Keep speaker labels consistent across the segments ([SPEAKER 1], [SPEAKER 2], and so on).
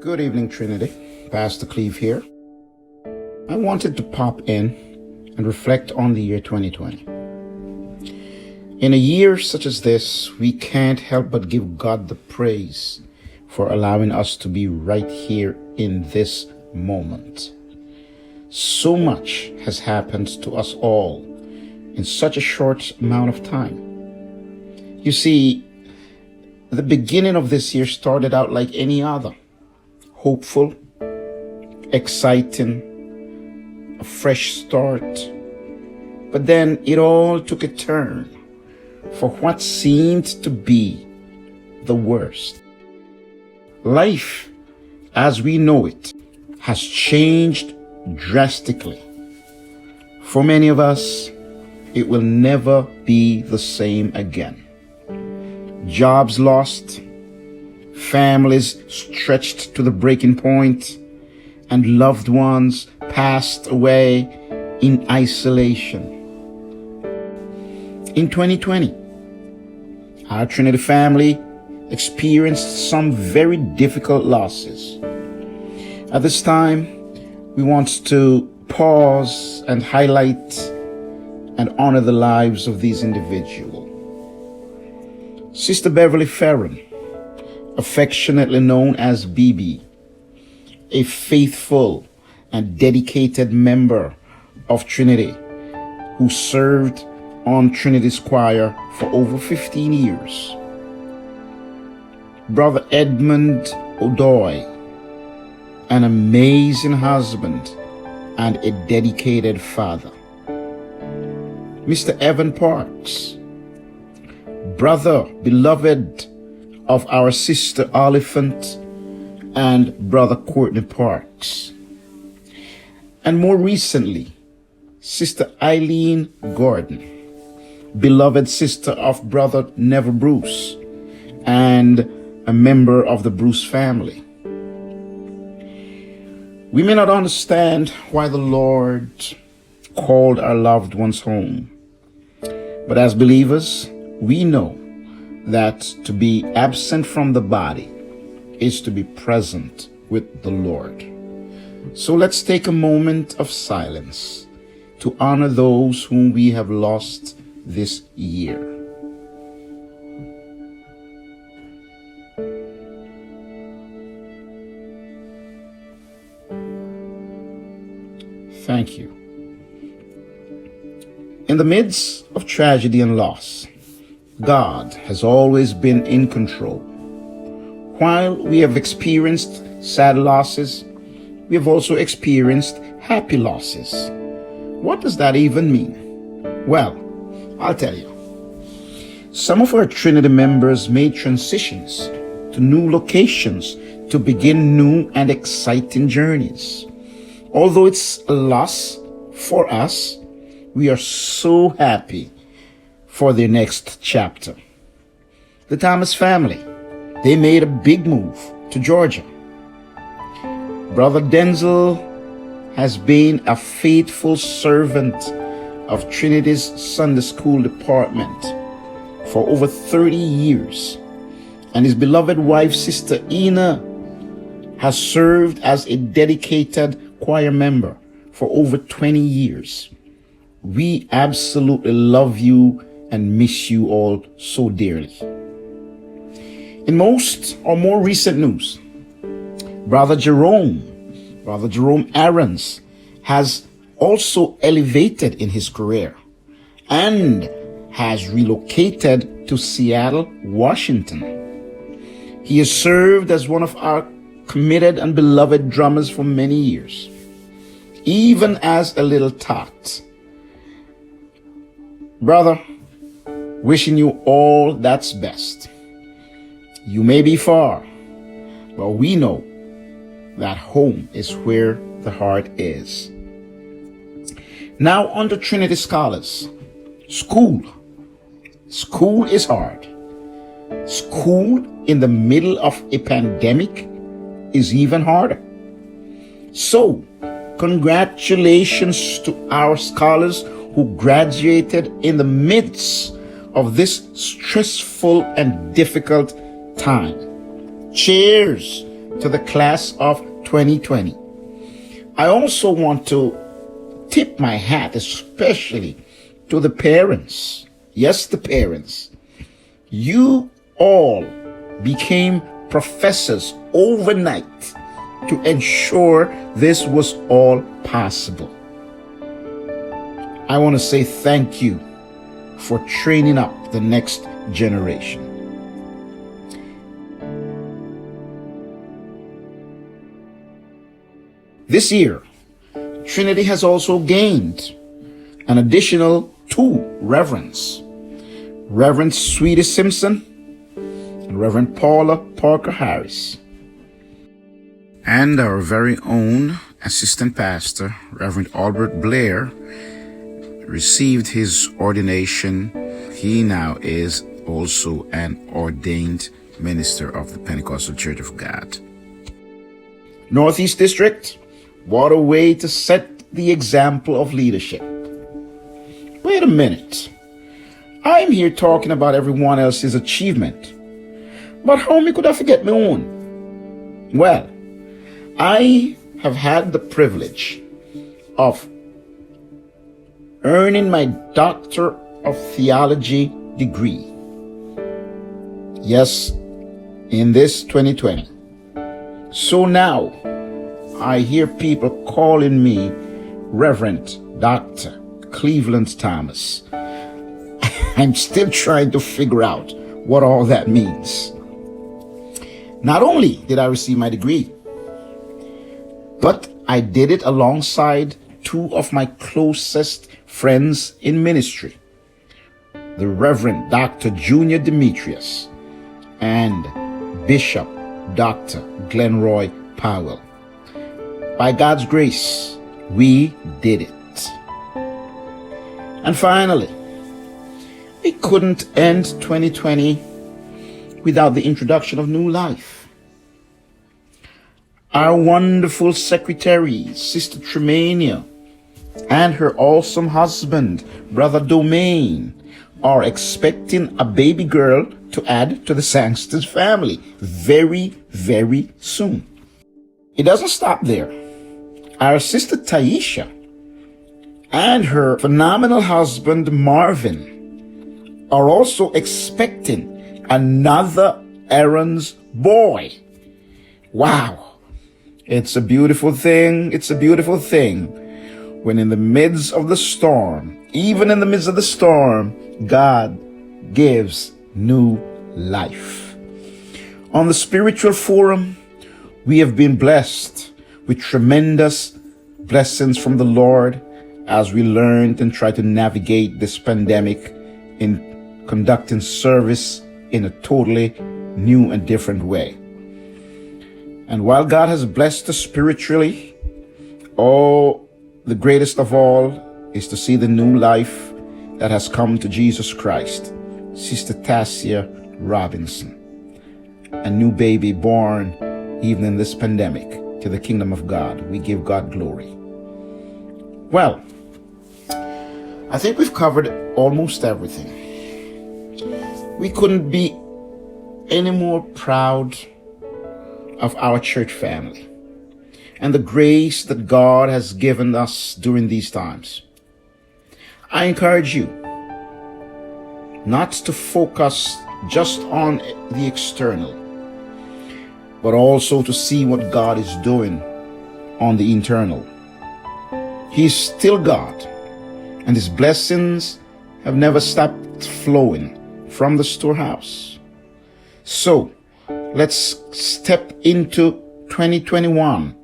[SPEAKER 1] Good evening, Trinity. Pastor Cleve here. I wanted to pop in and reflect on the year 2020. In a year such as this, we can't help but give God the praise for allowing us to be right here in this moment. So much has happened to us all in such a short amount of time. You see, the beginning of this year started out like any other. Hopeful, exciting, a fresh start. But then it all took a turn for what seemed to be the worst. Life, as we know it, has changed drastically. For many of us, it will never be the same again. Jobs lost, families stretched to the breaking point, and loved ones passed away in isolation. In 2020, our Trinity family experienced some very difficult losses. At this time, we want to pause and highlight and honor the lives of these individuals. Sister Beverly Farron, affectionately known as BB, a faithful and dedicated member of Trinity who served on Trinity's choir for over 15 years. Brother Edmund O'Doy, an amazing husband and a dedicated father. Mr. Evan Parks, brother beloved of our sister Oliphant and brother Courtney Parks. And more recently, Sister Eileen Gordon, beloved sister of brother Neville Bruce and a member of the Bruce family. We may not understand why the Lord called our loved ones home, but as believers, we know that to be absent from the body is to be present with the Lord. So let's take a moment of silence to honor those whom we have lost this year. Thank you. In the midst of tragedy and loss, God has always been in control. While we have experienced sad losses, we have also experienced happy losses. What does that even mean? Well, I'll tell you. Some of our Trinity members made transitions to new locations to begin new and exciting journeys. Although it's a loss for us, we are so happy for their next chapter. The Thomas family, they made a big move to Georgia. Brother Denzel has been a faithful servant of Trinity's Sunday School department for over 30 years, and his beloved wife, Sister Ina, has served as a dedicated choir member for over 20 years. We absolutely love you and miss you all so dearly. In most or more recent news, Brother Jerome Aarons has also elevated in his career and has relocated to Seattle, Washington. He has served as one of our committed and beloved drummers for many years, even as a little tot. Brother, wishing you all that's best. You may be far, but we know that home is where the heart is. Now on to Trinity scholars. School is hard. School in the middle of a pandemic is even harder. So, congratulations to our scholars who graduated in the midst of this stressful and difficult time. Cheers to the class of 2020. I also want to tip my hat especially to the parents. Yes, the parents. You all became professors overnight to ensure this was all possible. I want to say thank you for training up the next generation. This year, Trinity has also gained an additional 2 reverends. Reverend Sweetie Simpson and Reverend Paula Parker Harris. And our very own assistant pastor, Reverend Albert Blair, received his ordination. He now is also an ordained minister of the Pentecostal Church of God. Northeast District, what a way to set the example of leadership. Wait a minute. I'm here talking about everyone else's achievement. But how me could I forget my own? Well, I have had the privilege of earning my Doctor of Theology degree. Yes, in this 2020. So now, I hear people calling me Reverend Dr. Cleveland Thomas. I'm still trying to figure out what all that means. Not only did I receive my degree, but I did it alongside 2 of my closest friends in ministry, the Reverend Dr. Junior Demetrius and Bishop Dr. Glenroy Powell. By God's grace, we did it. And finally, we couldn't end 2020 without the introduction of new life. Our wonderful secretary, Sister Tremania, and her awesome husband, Brother Domain, are expecting a baby girl to add to the Sangsters family very, very soon. It doesn't stop there. Our sister Taisha and her phenomenal husband Marvin are also expecting another Aaron's boy. Wow. It's a beautiful thing. It's a beautiful thing when in the midst of the storm, even in the midst of the storm, God gives new life. On the spiritual forum, we have been blessed with tremendous blessings from the Lord as we learned and tried to navigate this pandemic in conducting service in a totally new and different way. And while God has blessed us spiritually, the greatest of all is to see the new life that has come to Jesus Christ. Sister Tassia Robinson, a new baby born even in this pandemic to the kingdom of God. We give God glory. Well, I think we've covered almost everything. We couldn't be any more proud of our church family and the grace that God has given us during these times. I encourage you not to focus just on the external, but also to see what God is doing on the internal. He's still God, and His blessings have never stopped flowing from the storehouse. So let's step into 2021,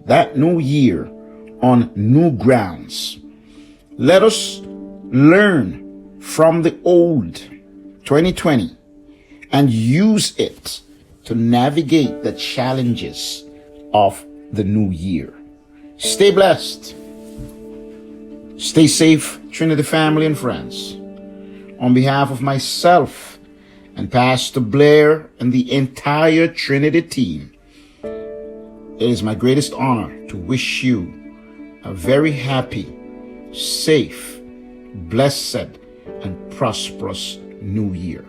[SPEAKER 1] that new year, on new grounds. Let us learn from the old 2020 and use it to navigate the challenges of the new year. Stay blessed. Stay safe, Trinity family and friends. On behalf of myself and Pastor Blair and the entire Trinity team, it is my greatest honor to wish you a very happy, safe, blessed, and prosperous new year.